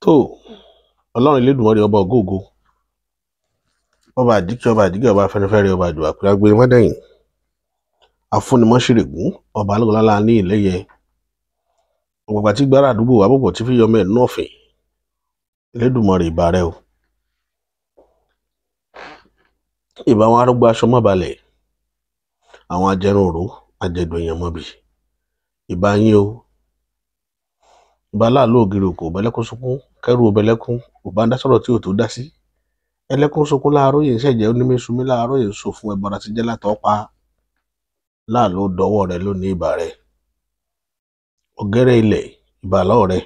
tó ọlọ́run Elédùmarè ọba ògóògo ọba àdìkẹ́ ọba àdìgẹ́ ọba fẹ́rẹ́fẹ́rẹ́ ọba àdùà pé agbèrè mọ́dẹ̀yìn afúnimọ́ṣẹ́rẹ̀gún ọba alógúnlálá ní ìlẹ́yẹ ọ̀pọ̀pọ̀ tí gbára àdúgbò àbọ̀pọ̀ tí fi yọmọ ẹ̀ nọ́ọ̀fìn Elédùmarè ìbà rẹ o ìbà àwọn arógbó aṣọ mọ́balẹ̀ àwọn ajẹrun òró ajẹdùn èèyàn mọ́bì ìbà yín o ìbà láàlú ògiri òkò bẹ́lẹ́kún sunkún kẹrù obẹlẹ́kún òbá ń dá sọ̀rọ̀ tí ò tó dá sí ẹlẹ́kún sunkún láàárọ̀ yìí ń ṣẹ̀jẹ̀ onímẹ̀sùnmí láàárọ̀ yìí ń sọ fún ẹbọra ti jẹ́ látọ̀ pa láàlú dọwọ́ rẹ lónìí ìbà rẹ ọ̀gẹ́rẹ́ ilẹ̀ ìbà lọ́ọ̀ rẹ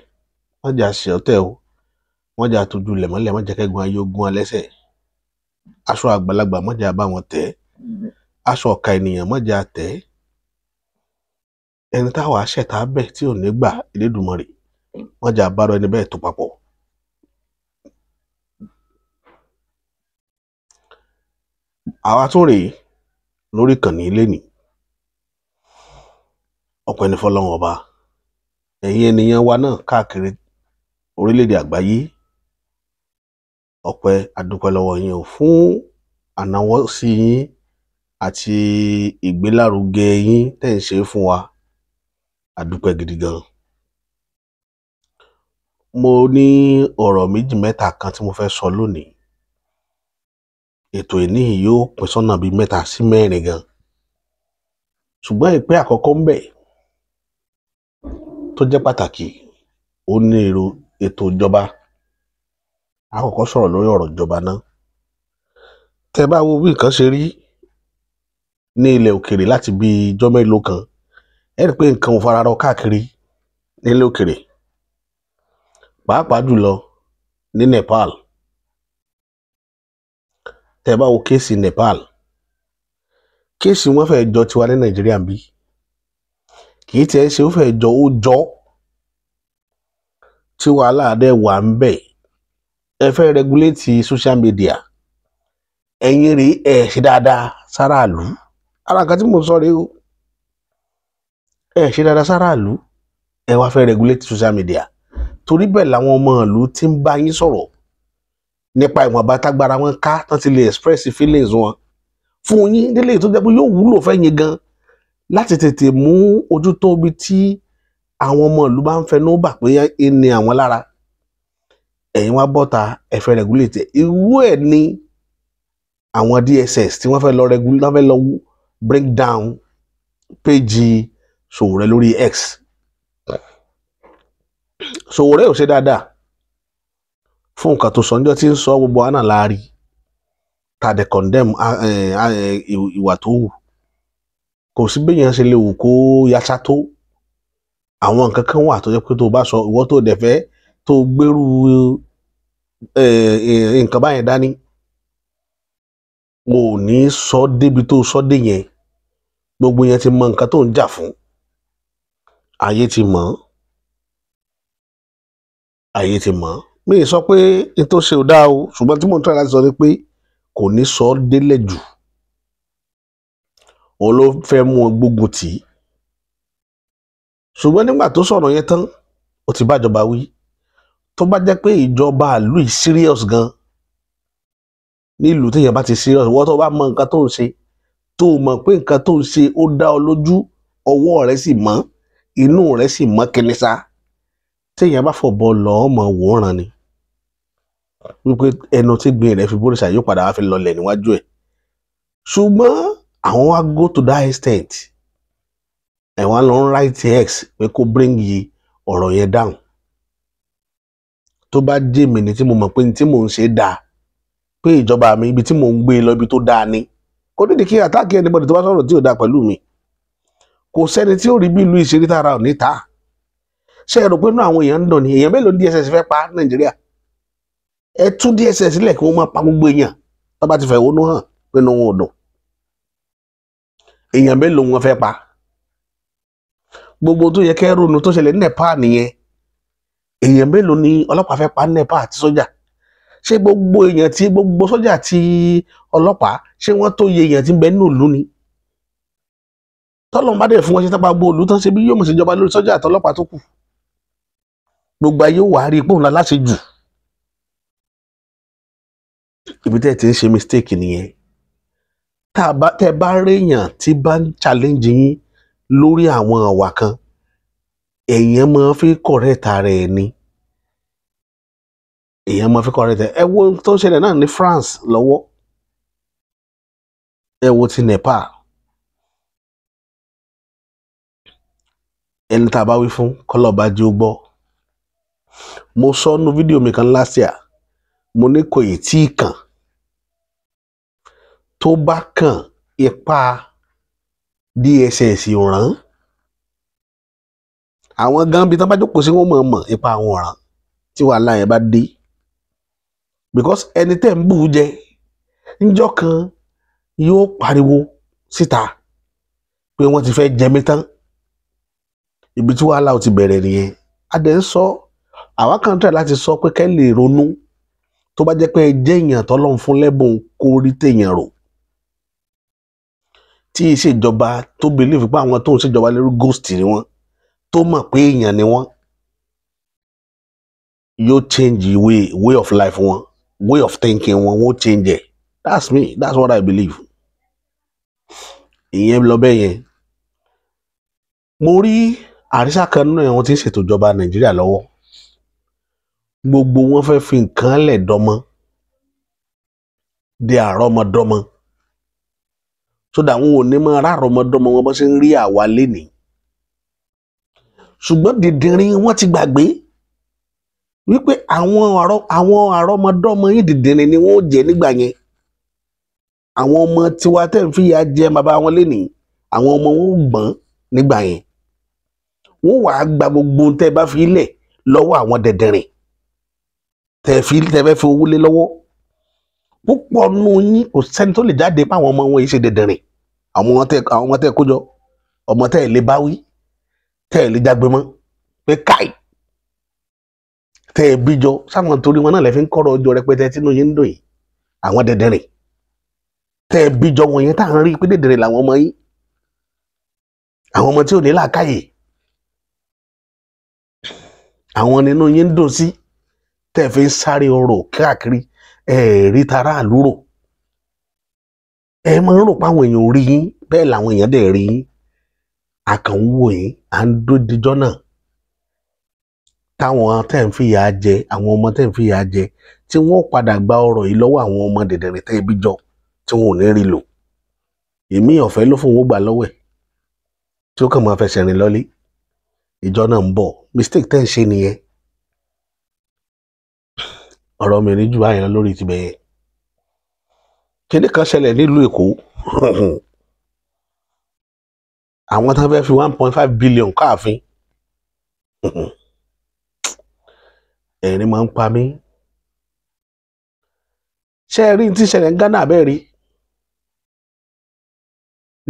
wọ́n jà sí ọ̀tẹ̀ o wọ́n jà tójú lẹ̀ mọ́lẹ̀ wọ́n jà kẹ́gun ayé ogun alẹ́sẹ̀ aṣọ àgbàlagbà wọ́n jà bá wọn tẹ̀ aṣọ ọ̀ka ènìyàn wọ́n jà tẹ̀ ẹni táwa ṣẹ̀tà bẹ̀ tí ò ní gbà Elédùmarè wọ́n jà bárọ̀ ẹni bẹ́ẹ̀ tó papọ̀. àwa tún rèé lórí ìkànnì ilé ní ọpẹ́ ní fọ́lọ́run ọba ẹ̀yin ènìyàn wa náà káàkiri orílẹ̀-èdè àgbáyé ọpẹ́ adúpẹ́ lọ́wọ́ yín o fún ànáwọ́ sí yín àti ìgbélárugẹ yín tẹ́ ń ṣe fún wa adúpẹ́ gidi gan. mo ní ọ̀rọ̀ méjì mẹ́ta kan tí mo fẹ́ sọ lónìí ètò ìní yóò pín sọ́nà bíi 3 sí 4 gan ṣùgbọ́n ìpín àkọ́kọ́ ń bẹ tó jẹ́ pàtàkì ó ní ètò ìjọba àkọ́kọ́ sọ̀rọ̀ lórí ọ̀rọ̀ ìjọba náà tẹ́ bá wo bí nǹkan ṣe rí ní ilẹ̀ òkèrè láti bí ijọ́ mélòó kan ẹ rí pé nǹkan ò fararọ káàkiri nílẹ̀ òkèrè pàápàá jùlọ ní Nepal tẹ́ bá wo kéèsì Nepal kéèsì wọn fẹ́ jọ tiwa ní Nàìjíríà bí kì í tiẹ̀ ṣe ó fẹ́ jọ ó jọ tí wàhálà dẹ̀ wà ń bẹ̀ ẹ fẹ́ regulate social media ẹ̀yin rí ẹ̀ ṣe dáadáa sáràlú ara nǹkan tí mo sọ rèé o ẹ̀ ṣe dáadáa sáràlú ẹ wá fẹ́ regulate social media torí bẹ́ẹ̀ làwọn ọmọ ìlú tí ń bá yín sọ̀rọ̀ nípa ìwọ̀nba tágbára wọn ká tán ti lè express feelings wọn fún yín nílé tó jẹ́ pé yóò wúlò fẹ́yìn gan láti tètè mú ojú tó bí tí àwọn ọmọ ìlú bá ń fẹnu bà pé ní àwọn lára ẹ̀yin wá bọ́ta ẹ fẹ́ regulate irú ẹ̀ ní àwọn DSS tí wọ́n fẹ́ lọ regulate wọ́n fẹ́ lọ break down page Sowore lórí X Sowore ò ṣe dáadáa fún nǹkan tó sọ níjọ́ tí ń sọ gbogbo àná láàrí tàdé condemn ìwà tó wù kò sí béèyàn ṣe lè wù kó yàtsá tó àwọn nǹkan kan wà tó jẹ́ pé tó bá sọ ìwọ tó dẹ̀ fẹ́ tó gbèrú nǹkan báyẹn dání ò ní sọ débi tó sọ dé yẹn gbogbo yẹn ti mọ nǹkan tó ń jà fún ayé ti mọ̀ mi ì sọ pé n tó ṣe ò dáa o ṣùgbọ́n tí mò ń tọ́ láti sọ ni pé kò ní sọ ọ́ délẹ̀ jù òun ló fẹ́ mú wọn gbógun tì í ṣùgbọ́n nígbà tó sọ̀rọ̀ yẹn tán ó ti bájọba wí tó bá jẹ́ pé ìjọba ìlú yìí serious gan nílùú téèyàn bá ti serious wọ́n tó bá mọ nǹkan tó ń ṣe tó mọ̀ pé nǹkan tó ń ṣe ó dá ọ lójú ọwọ́ rẹ̀ sì mọ́ inú rẹ̀ sì mọ́ kẹlẹ́sà téèyàn bá fọ̀bọ lọ́ọ́ mọ̀ wòran ni wípé ẹnu tí gbin rẹ̀ fi bórìṣà yóò padà wá fi lọlẹ̀ níwájú ẹ̀ ṣùgbọ́n àwọn wá go to that extent ẹ̀wọ̀n lọ ń write X pé kó bring ọ̀rọ̀ yẹn down tó bá jẹ́ mi ni tí mo mọ̀ pé ní tí mò ń ṣe dáa pé ìjọba mi ibi tí mò ń gbé lọ ibi tó dáa ni kò nídìí kí àtàkì anybody tó bá sọ̀rọ̀ tí ò dáa pẹ̀lú mi kò sẹ́ni tí ó rí bí ìlú ìṣeré tààrà ò ní ta ṣe é rò pé inú àwọn èèyàn ń dùn ní èèyàn mélòó ní DSS fẹ́ pa Nàìjíríà ẹ tún DSS sílẹ̀ kí wọ́n máa pa gbogbo èèyàn tó bá ti fẹ̀hónú hàn pé inú wọn ò dùn èèyàn mélòó wọn fẹ́ pa gbogbo tó yẹ kẹ́ ronú tó ṣẹlẹ̀ ní Nepal nìyẹn èèyàn mélòó ni ọlọ́pàá fẹ́ pa ní Nepal àti sójà ṣé gbogbo èèyàn tí gbogbo sójà àti ọlọ́pàá ṣé wọ́n tó yẹ èèyàn tí ń bẹ nínú ìlú ni tọ́lọ́run bá dẹ̀ fún wọn ṣe tápá gbogbo ìlú tán ṣe bí yóò mọ̀ sí ìjọba lórí sójà àti ọlọ́pàá tó kù gbogbo ayé wà á rí i pé òun la láṣẹ jù ibi tẹ́ ti ń ṣe mistake nìyẹn. Tẹ́ bá réèyàn tí bá ń challenge yín lórí àwọn àwà kan, èèyàn máa fi correct ara ẹ̀ ni. Èèyàn máa fi correct ẹ̀. Ẹ wo tó ń ṣẹlẹ̀ náà ní France lọ́wọ́. Ẹ wo ti Nepal. Ẹni tá a bá wí fún kọ́lọ́ba jí ó gbọ́. Mo sọ nínú fídíò mi kan last year, mo ní kò ì tí ì kàn. Tó bá kàn, ipá DSS ò ràn. Àwọn gan bí tán bá jókòó sí wọn mọ̀ ipa àwọn ọ̀ràn tí wàhálà yẹn bá dé. Because ẹni tẹ́ ń bù jẹ níjọ́ kan yóò pariwo síta pé wọ́n ti fẹ́ jẹ mí tán. Ibi tí wàhálà ò ti bẹ̀rẹ̀ nìyẹn. A dẹ̀ ń sọ, àwa kan tẹ̀ láti sọ pé kẹ́ lè ronú tó bá jẹ́ pé ẹ jẹ́ èèyàn tọ́lọ́run fún lẹ́bùn kó rí téèyàn rò. Tí ìṣèjọba tó believe pé àwọn tó ń ṣèjọba lérú ghost ni wọ́n, tó mọ̀ pé èèyàn ni wọ́n, yóò change way of life wọn, way of thinking wọn, wọ́n change ẹ̀. That's me, that's what I believe. Ìyẹn lọ bẹ́ẹ̀ yẹn. Mo rí àrísà kan nínú àwọn tí ń ṣètò ìjọba Nàìjíríà lọ́wọ́. Gbogbo wọn fẹ́ fi nǹkan lẹ̀ dọ́mọ di àrọ́mọdọ́mọ. So that wọn ò ní máa rárọmọdọ́mọ wọn bó ṣe ń rí àwa lénìí. Ṣùgbọ́n dìndìnrín wọn ti gbàgbé wípé àwọn àrọ́mọdọ́mọ yìí dìndìnrín ni wọ́n ó jẹ nígbà yẹn. Àwọn ọmọ tiwa tẹ́ ń fìyà jẹ bàbá wọn lénìí, àwọn ọmọ wọn ó gbọ́n nígbà yẹn. Wọ́n wàá gba gbogbo tẹ́ bá fi lẹ̀ lọ́wọ́ àwọn dìndìnrín tẹ́ fẹ́ fi owó lé lọ́wọ́. Púpọ̀ nù yín kò sẹ́ni tó lè jáde pé àwọn ọmọ wọn yìí ṣe dìndìnrín. Àwọn ọmọ tẹ́ kó jọ, ọmọ tẹ́ lè bá wí, tẹ́ lè jágbe mọ́ pé káì tẹ́ bí jọ sáwọn torí wọn náà lè fi ń kọ́rọ̀ ọjọ́ rẹpẹtẹ tínú yín ń dùn yìí. Àwọn dìndìnrín tẹ́ bí jọ wọn yẹn tá à ń rí pé dìndìnrín làwọn ọmọ yìí. Àwọn ọmọ tí ò ní làákàyè. Àwọn nínú yín ń dùn sí tẹ́ fi ń sáré ọrọ̀ káàkiri rí tara àlúrò. Ẹ máa ń rò pé àwọn èèyàn ò rí yín, bẹ́ẹ̀ làwọn èèyàn dẹ̀ rí yín. Àkànwò yín à ń dódijọ́ náà táwọn tẹ́ ń fìyà jẹ, àwọn ọmọ tẹ́ ń fìyà jẹ, tí wọ́n padà gba ọrọ̀ yìí lọ́wọ́ àwọn ọmọ dẹ̀dẹ̀rẹ̀ tẹ́ bí jọ tí wọn ò ní rí lò. Èmi ọ̀fẹ́ ló fún owó gbà lọ́wọ́ ẹ̀ tí ó kàn máa fẹsẹ̀ rìn lọ́lé. Ìjọ náà ń bọ̀. Mistake tẹ́ ń ṣe nìyẹn. Ọ̀rọ̀ mi rí jù báyìí lọ lórí ti bẹ̀yẹn. Kíní kan ṣẹlẹ̀ nílùú Èkó. Àwọn tán fẹ́ fi 1.5 billion káàfin. Ẹ̀rín máa ń pa mí. Ṣé ẹ rí tí ṣẹlẹ̀ ní Ghana bẹ́ẹ̀ rí?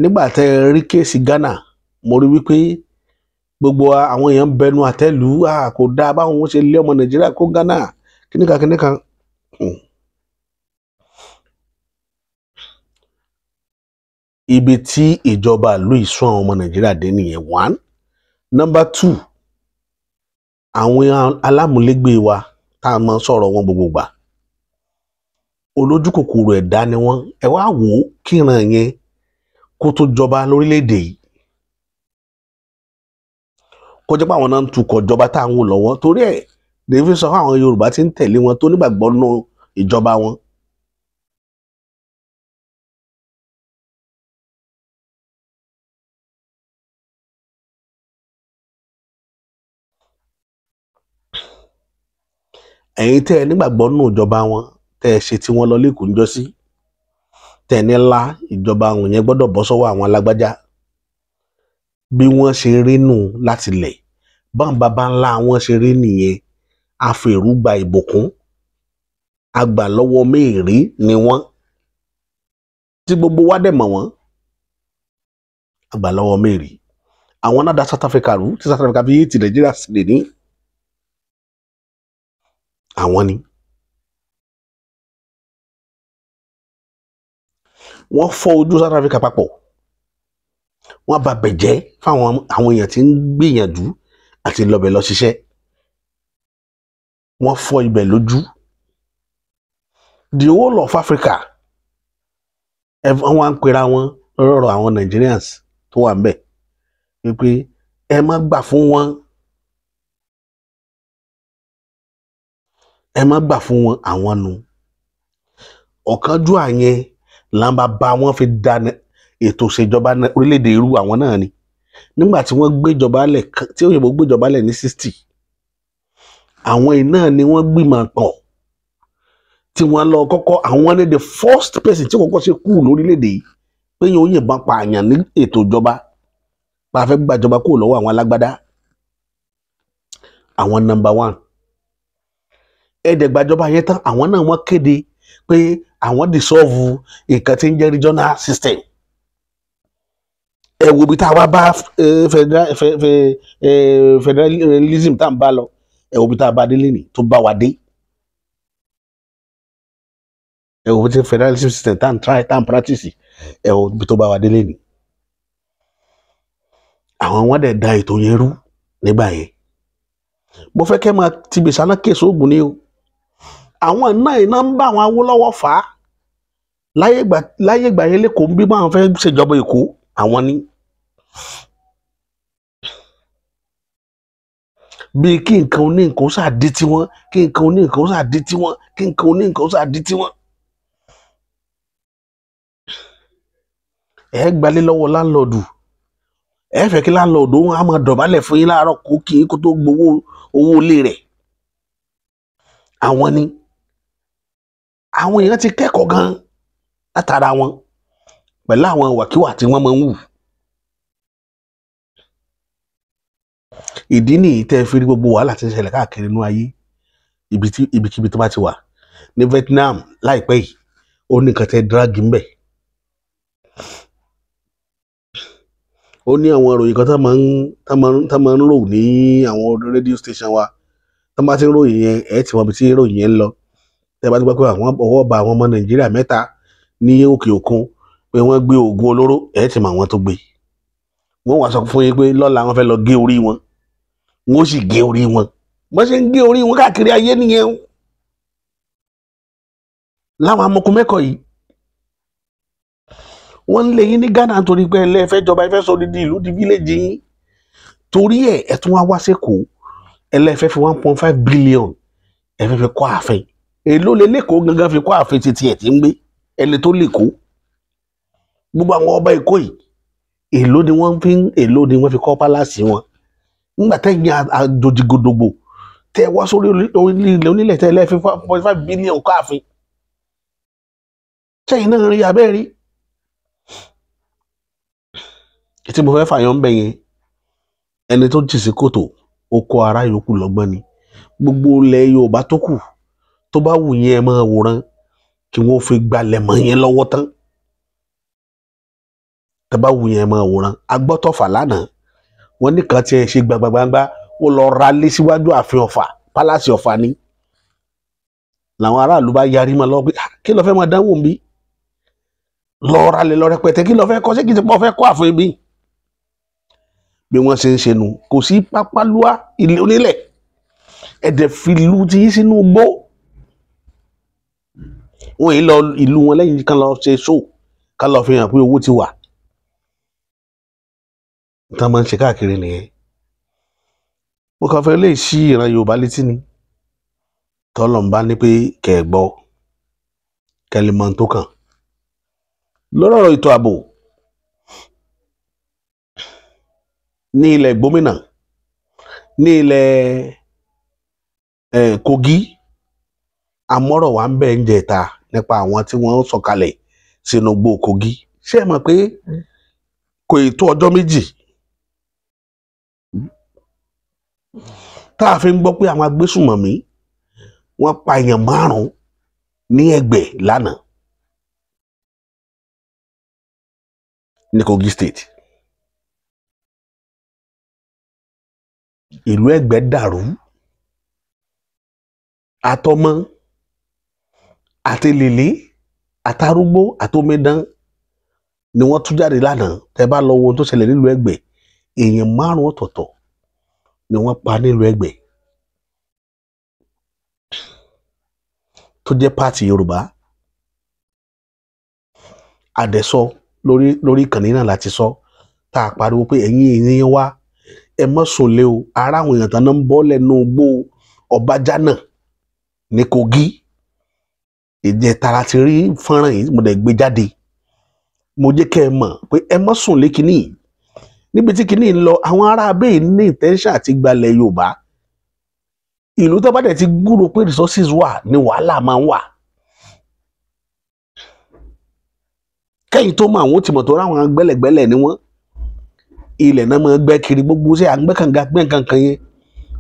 Nígbà tẹ́ ẹ rí kéèsì Ghana, mo rí wípé gbogbo àwọn èèyàn bẹnu àtẹ́lù kò dáa báwọn ṣe lé ọmọ Nàìjíríà kó Ghana kíníkan. Ibi tí ìjọba ìlú ìsún àwọn ọmọ Nàìjíríà dé nìyẹn 1. Number 2, àwọn alámúlégbé wa tá a máa sọ̀rọ̀ wọn gbogbo gbà. Olójú kòkòrò ẹ̀dá ni wọ́n. Ẹ wá wò ó kíran yẹn kó tó jọba lórílẹ̀‐èdè yìí. Kó jẹ́ pé àwọn náà ń tukọ̀ ìjọba tá à ń wò lọ́wọ́. Torí ẹ̀ David sọ fún àwọn Yorùbá tí ń tẹ̀lé wọn tó nígbàgbọ́ nínú ìjọba wọn. Ẹ̀yin tẹ́ ẹ nígbàgbọ́ nínú ìjọba wọn, tẹ́ ẹ ṣe tí wọ́n lọ lẹ́kùn ń jọ sí, tẹ́ ẹ ní ńlá ìjọba àwọn yẹn gbọ́dọ̀ bọ́ sọ́wọ́ àwọn alágbájá. Bí wọ́n ṣe rí nù láti lẹ̀, báwọn bàbá ńlá wọn ṣe rí nìyẹn. Afèrúgba ìbùkún, àgbà lọ́wọ́ mẹ́rìí ni wọ́n. Tí gbogbo wa dẹ̀ mọ̀ wọ́n, àgbà lọ́wọ́ mẹ́rìí. Àwọn náà dá South Africa rú, tí South Africa fi yé ti Nàìjíríà sì lè ní. Àwọn ni. Wọ́n fọ́ ojú South Africa papọ̀. Wọ́n bà bẹ̀ jẹ́ fáwọn àwọn èèyàn tí ń gbìyànjú àti lọ́bẹ̀ lọ ṣiṣẹ́. Wọ́n fọ́ ibẹ̀ lójú. the whole of Africa wọ́n á ń pera wọn lọ́rọ̀ àwọn Nigerians tó wà ń bẹ̀ wípé ẹ má gbà fún wọn, ẹ má gbà fún wọn, àwọn nu ọ̀kánjúà yẹn làǹbà bá wọn fi da ètò ìṣèjọba orílẹ̀-èdè irú àwọn náà ni nígbà tí wọ́n gbéjọba lẹ̀, tí òyìnbó gbéjọba lẹ̀ ní 60 àwọn iná ni wọ́n gbìmọ̀ pọ̀ tí wọ́n lọ kọ́kọ́, àwọn ní the first person tí kọ́kọ́ ṣe kú lórílẹ̀-èdè yìí pé yóò yìnbọn pa àyàn ní ètò ìjọba pa fẹ́ gbàjọba kúrò lọ́wọ́ àwọn alágbádá, àwọn number 1. Ẹ̀ẹ́dẹ̀gbàjọba yẹn tán àwọn náà wọ́n kéde pé àwọn dissolve nǹkan tí ń jẹ́ regional system. Ẹ wo bí tá a wá bá federalism tá à ń bá lọ, ẹ wo bí tá a bá délé ní tó bá wa dé. Ẹ wo bí tí federalism system tá à ń try tá à ń practice, ẹ wo bí tó bá wa délé ní. Àwọn wọn dẹ̀ da ètò yẹn rú nígbà yẹn. Mo fẹ́ kẹ́ máa ti bèsà náà kéèsì oògùn ni o. Àwọn náà iná ń bá àwọn Awólọ́wọ̀ fà á láyé ìgbà yẹn lẹ́kọ̀ọ́ ń bí báwọn fẹ́ ṣèjọba Èkó, àwọn ni. Bí kí nǹkan oní nǹkan ṣàdí tiwọn, kí nǹkan oní nǹkan ṣàdí tiwọn, kí nǹkan oní nǹkan ṣàdí tiwọn. Ẹ gbalé lọ́wọ́ láńlọ́ọ̀dù, ẹ fẹ́ kí láńlọ́ọ̀dù wọn á máa dọ̀bálẹ̀ fún yín láàárọ̀ kó kí kó tó gbowó owó ilé rẹ̀. Àwọn ni. Àwọn èèyàn ti kẹ́kọ̀ọ́ gan látara wọn pẹ̀lú àwọn wàkíwà tí wọ́n máa ń wù. Ìdí nìyí tẹ́ fi rí gbogbo wàhálà tí ń ṣẹlẹ̀ káàkiri inú ayé ibikíbi tó bá ti wà. Ní Vietnam láìpẹ́ yìí ó ní nǹkan tẹ́ dráàgì ńbẹ̀. Ó ní àwọn ìròyìn kan tá máa ń rò ní àwọn rédíò station wa, tá bá ti ń ròyìn yẹn ẹ̀ tí wọ́n bí tí ìròyìn yẹn ń lọ. Tẹ́ bá ti gbọ́ pé àwọn ọwọ́ bá àwọn ọmọ Nàìjíríà 3 ní òkè òkun pé wọ́n gbé oògùn olóró, ẹ̀ tí mọ àwọn tó gbé. Wọ́n wá sọ fún yín pé lọ́la wọ́n fẹ́ lọ gé orí wọn, wọ́n sì gé orí wọn. Wọ́n ṣe ń gé orí wọn káàkiri ayé nìyẹn o. Láwọn amọ̀kùn mẹ́kọ̀ọ́ yìí wọ́n ń lé yín ní Ghana nítorí pé ẹlẹ́fẹ́ jọba ẹfẹ́ sọ dídí ìlú di fíléèjì yín, torí ẹ̀ tún wá sẹ́kọ̀ọ́ ẹlẹ́fẹ́ fi 1.5 billion ẹfẹ́ fi kọ́ ààfin. Èló lè lẹ́kọ̀ọ́ gangan fi kọ́ ààfin títí ẹ̀ tí ń gbé ẹni tó lẹ́kọ̀ọ́. Gbogbo àwọn ọba Èkó yìí èló ni wọ́n fi kọ́ pálásì wọn. Nígbà tẹ́yìn àjòjìgòdògbò tẹ́ wá sórí onílẹ̀ tẹ́ ẹlẹ́fẹ́ 1.5 billion kọ́ ààfin. Sẹ́yìn náà rí abẹ́ rí. Tí mo fẹ́ fàyàn ń bẹ̀ yẹn, ẹni tó jì sí kòtò ó kọ́ ara yòókù lọ́gbọ́n ni. Gbogbo ilẹ̀ Yorùbá tó kù tó bá wù yẹn ẹ máa wòran kí wọ́n fi gbalẹ̀ mọ́ yẹn lọ́wọ́ tán. Tó bá wù yẹn ẹ máa wòran. Agbọ́tọ̀fà lánàá wọ́n ní kan tí ẹ ṣe gbangbangba ó lọ ra lé síwájú ààfin Ọ̀fà, pálásì Ọ̀fà ni. Làwọn aráàlú bá yarí mọ́ lọ́wọ́ pé kí ló fẹ́ máa dánwò ń bí? Lọ ra lè lọ rẹpẹtẹ kí ló fẹ́ kọ́, ṣé kí n ti pọ̀ fẹ́ kọ́ ààfin bí? Bí wọ́n ṣe ń ṣe nu kò sí pápálúà ilé onílẹ̀ ẹ̀dẹ̀ fi ìlú ti yín sínú igbó. Wọ́n yìí lọ ìlú wọn lẹ́yìn kan lọ ṣe show kan lọ fi hàn pé owó ti wà. Tá máa ń ṣe káàkiri nìyẹn. Mo kàn fẹ́ lè ṣí ìran Yorùbá létí ni tọ́lọ̀ ń bá ní pé kẹ́ ẹ gbọ́ kẹ́lẹ́ mọ́ tó kàn. Lọ́rọ̀ ètò ààbò ní ilẹ̀ Gómìnà, ní ilẹ̀ Kogi, amọ́rọ̀ wa ń bẹ̀ ń jẹta nípa àwọn tí wọ́n sọ̀kalẹ̀ sínú igbó Kogi. Ṣé ẹ mọ̀ pé kò ì tó ọjọ́ méjì tá a fi ń gbọ́ pé àwọn agbésùmọ̀mí wọ́n pa èèyàn 5 ní Ẹ̀gbẹ́ lánàá ní Kogi State. Ìlú Ẹ̀gbẹ́ dàrú. Àtọmọ àtẹlẹlẹ àtàrúgbó àtọmẹdán ni wọ́n tú jáde lánàá. Tẹ́ bá lọ wo ohun tó ṣẹlẹ̀ nílùú Ẹ̀gbẹ́, èèyàn 5 ọ̀tọ̀ọ̀tọ̀ ni wọ́n pa nílùú Ẹ̀gbẹ́ tó jẹ́ pààtì Yorùbá àdẹ́sọ lórí ìkànnì náà láti sọ tá a pariwo pé ẹ̀yin èèyàn wa ẹ mọ́ sùnlé o ara àwọn èèyàn tán náà ń bọ́ lẹ́nu gbó Ọbájánà ní Kogi ìjẹtara ti rí fọ́nrán yìí mo dẹ̀ gbé jáde mo jẹ́ kẹ́ ẹ mọ̀ pé ẹ mọ́ sùnlé kínní níbi tí kínní ń lọ àwọn ará abẹ́ẹ̀ ní intention àti gbalẹ̀ Yorùbá ìlú tó bá dẹ̀ ti gbúrò pé resources wà ní wàhálà máa ń wà kẹ́yìn tó mọ àwọn tí mọ̀ tó ráwọn gbẹ́lẹ̀gbẹ́lẹ̀ ni wọ́n ilẹ̀ náà máa gbẹ́ kiri gbogbo ṣé à ń gbẹ́ kànga gbẹ́ kankan yẹn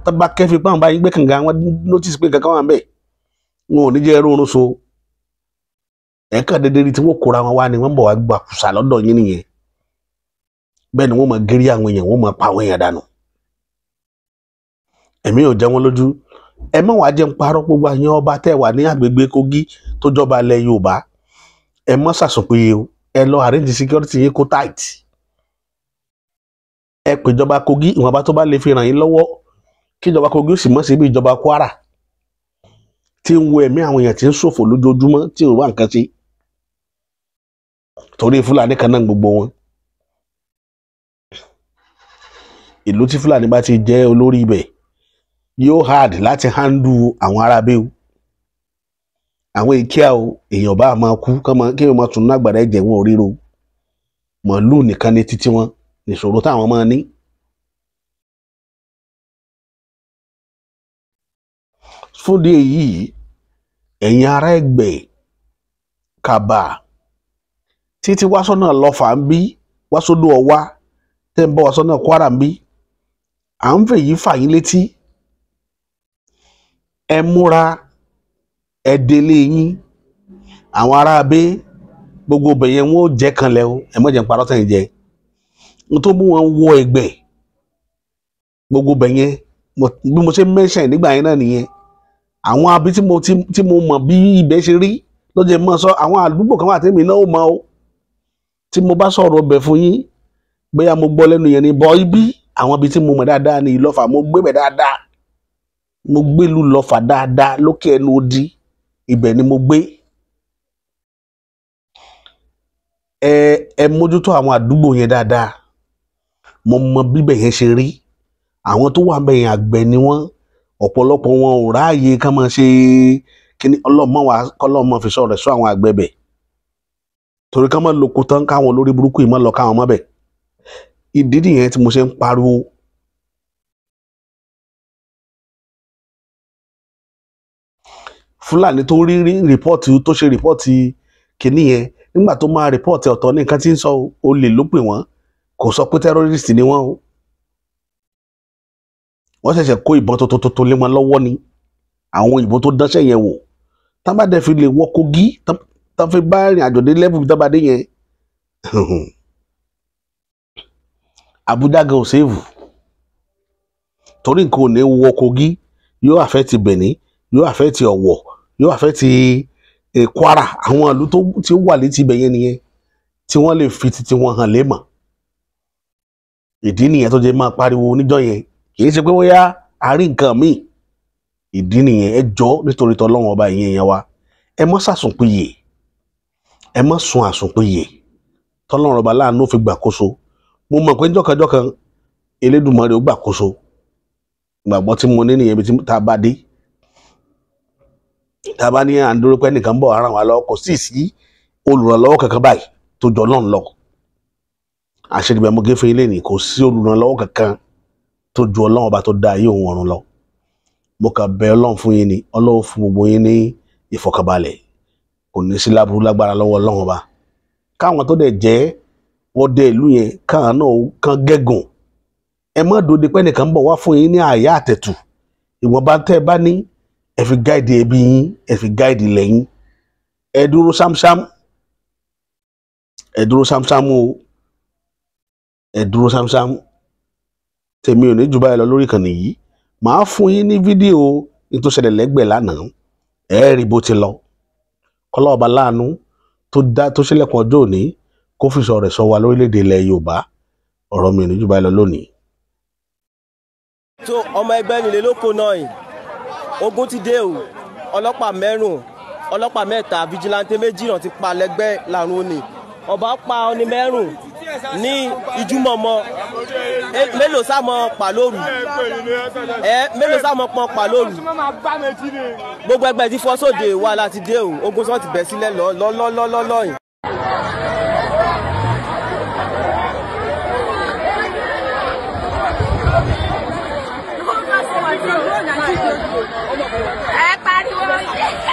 tó bá kẹ́fì pé àwọn bá yín gbẹ́ kànga wọn notice pé kankan wà ń bẹ̀ wọn ò ní jẹ́ rọrùn so ẹ̀ka dédé rí tí wọ́n kóra wọn wá ni wọ́n bọ̀ wá gbà kùsà lọ́dọ̀ yín nìyẹn bẹ́ẹ̀ ni wọ́n máa gérí àwọn èèyàn wọ́n máa pa àwọn èèyàn dànù ẹ̀mí ò jẹ́ wọn lójú ẹ má wàá jẹ́ ń parọ́ gbogbo àyàn ọba tẹ́ wà ní agbègbè Kogi tó jọba ilẹ̀ Yorùbá ẹ má ṣàsùnpìyẹ o ẹ lọ arrange security yín kó tight ẹ pè ìjọba Kogi ìwọ̀nba tó bá lè fi ràn yín lọ́wọ́ kí ìjọba Kogi ó sì mọ̀ sí bí ìjọba Kwara tí ń wo ẹ̀mí àwọn èèyàn tí ń ṣòfò lójoojúmọ́ tí ò wá nǹkan sí torí Fúlàní kan náà gbogbo wọn ìlú tí Fúlàní bá ti jẹ́ olórí ibẹ̀ yóò hard láti handle àwọn arábẹ́ o àwọn ìkíà o èèyàn bá máa kú kí wọ́n máa tún ní àgbàdo ẹ̀jẹ̀ wọn ò ríro màálù nìkan ní títí wọn ìṣòro táwọn máa ní. fúndì èyí ẹ̀yin ará Ẹ̀gbẹ́ Kàbà títí wá sọ́nà Lọ́fà ń bí wá sódò Ọ̀wá tẹ́ ń bọ́ wá sọ́nà Kwara ń bí à ń fèyí fà yín létí ẹ múra ẹ délé yín àwọn ará abẹ́ gbogbo bẹ̀yẹn wọn ò jẹ́ kan lẹ́ o ẹ mọ̀ jẹ́ ń parọ́ tẹ̀yìn jẹ́ n tó mú wọn wọ Ẹ̀gbẹ́ gbogbo bẹ̀yẹn bí mo ṣe mẹ́ṣẹ̀ nígbà yẹn náà nìyẹn àwọn abí tí mo mọ̀ bí ibẹ̀ ṣe rí ló jẹ́ mọ́ sọ àwọn àdúgbò kan wà tẹ́mi náà ó mọ̀ o tí mo bá sọ̀rọ̀ ọbẹ̀ fún yín bóyá mo gbọ́ lẹ́nu yẹn ni bọ́ ibi àwọn ibi tí mo mọ̀ dáadáa ní Ìlọ́fà mo gbé bẹ̀ dáadáa mo gbé ìlú Ìlọ́fà dáadáa lókè ẹnu odi ibẹ̀ ni mo gbé ẹ mójútó àwọn àdúgbò yẹn dáadáa mo mọ bíbẹ̀ yẹn ṣe rí àwọn tó wà bẹ̀ yẹn àgbẹ̀ ni wọ́n ọ̀pọ̀lọpọ̀ wọn ò ráàyè ká máa ṣe kíní ọlọ́mọ fi sọ̀rọ̀ sọ àwọn àgbẹ̀ bẹ̀ torí ká máa lòkù tán káwọn olórí burúkú yìí máa lọ káwọn mọ́ bẹ̀ ìdí nìyẹn tí mo ṣe ń pariwo Fúlàní tó rí rìpọ́ọ̀tì tó ṣe rìpọ́ọ̀tì kíní yẹn nígbà tó máa rìpọ́ọ̀tì ọ̀tọ̀ ní nǹkan tí ń sọ olè ló pè wọ́n kò sọ pé tẹ́rọ́rìstì ni wọ́n o wọ́n ṣẹ̀ṣẹ̀ kó ìbọn tó lé wọn lọ́wọ́ ni àwọn ìbọn tó dánṣẹ́ yẹn wò tá bá dẹ̀ fi lè wọ Kogi tá fi bá rìn àjò dé lẹ́bù tá bá dé yẹn Abuja gan ò sèvù torí nǹkan ò ní wọ Kogi yóò àfẹ́ ti Benin yóò àfẹ́ ti Ọ̀wọ̀ yóò àfẹ́ ti Kwara àwọn ìlú tí ó wà létí ibẹ̀ yẹn nìyẹn tí wọ́n lè fi titi wọn hàn lé mọ̀ ìdí nìyẹn tó jẹ́ máa pariwo níjọ́ yẹn kì í ṣe pé bóyá àárín nǹkan míì ìdí nìyẹn ẹ jọ nítorí tọlọ́wọ́n ọba ìyẹn yẹn wa ẹ mọ́ sàsùnpìyè ẹ mọ́ sun àsùnpìyè tọ́lọ́run ọba láàánú fi gbàkóso mo mọ̀ pé jọ́kanjọ́kan Elédùmarè ó gbàkóso ìgbàgbọ́ tí mo ní nìyẹn bí tá a bá dé tá a bá ní à ń dúró pé nìkan bọ̀ ara wa lọ́wọ́ kò sí olùrànlọ́wọ́ kankan báyìí tó jọ náà lọ àṣẹ̀dìbẹ̀ mo gé fún ilé ní kò sí olùrànlọ́wọ́ kankan tó ju Ọlọ́run ọba tó dá ayé òun ọ̀run lọ mo kàn bẹ̀ Ọlọ́run fún yín ni Ọlọ́run fún gbogbo yín ní ìfọ̀kànbalẹ̀ kò ní sí láburú lágbára lọ́wọ́ Ọlọ́run ọba káwọn tó dẹ̀ jẹ́ wọ́n dé ìlú yẹn káwọn náà kàn gẹ́gùn ẹ má dòde pé nìkan bọ̀ wá fún yín ní àyà àtẹ̀tù ìwọ̀nba tẹ́ ẹ bá ní ẹ fi gáìdì ẹbí yín ẹ fi gáìdì lẹ́yìn ẹ dúró sámsám o ẹ dúró sámsám tèmi ò ní jù báyìí lọ lórí ìkànnì yìí màá fún yín ní fídíò tó ṣẹlẹ̀ lẹ́gbẹ̀ẹ́ lánàá ẹ rí bó ti lọ kọ́lọ́ọ̀bá láàánú tó ṣílẹ̀kùn ọjọ́ òní kó fi sọ rẹ̀ sọ wa lórílẹ̀‐èdè ilẹ̀ Yorùbá ọ̀rọ̀ mi ò ní jù báyìí lọ lónìí. tó ọmọ ẹgbẹ́ nílé lóko náà yìí ogun ti dé o ọlọ́pàá mẹ́ta fìjìláńtẹ́ méjì náà ti pa lẹ́gbẹ́ làrún òní ọba pa ọni mẹ́rùn ní ìjúmọ̀mọ́ mélòó sámọ pàlóru mélòó sámọ pọn pàlóru gbogbo ẹgbẹ́ tí fọ́ sóde wà láti dé o ogun sọ́ọ́ ti bẹ̀ sílẹ̀ lọ́lọ́lọ́lọ́yìn. ẹ pariwo.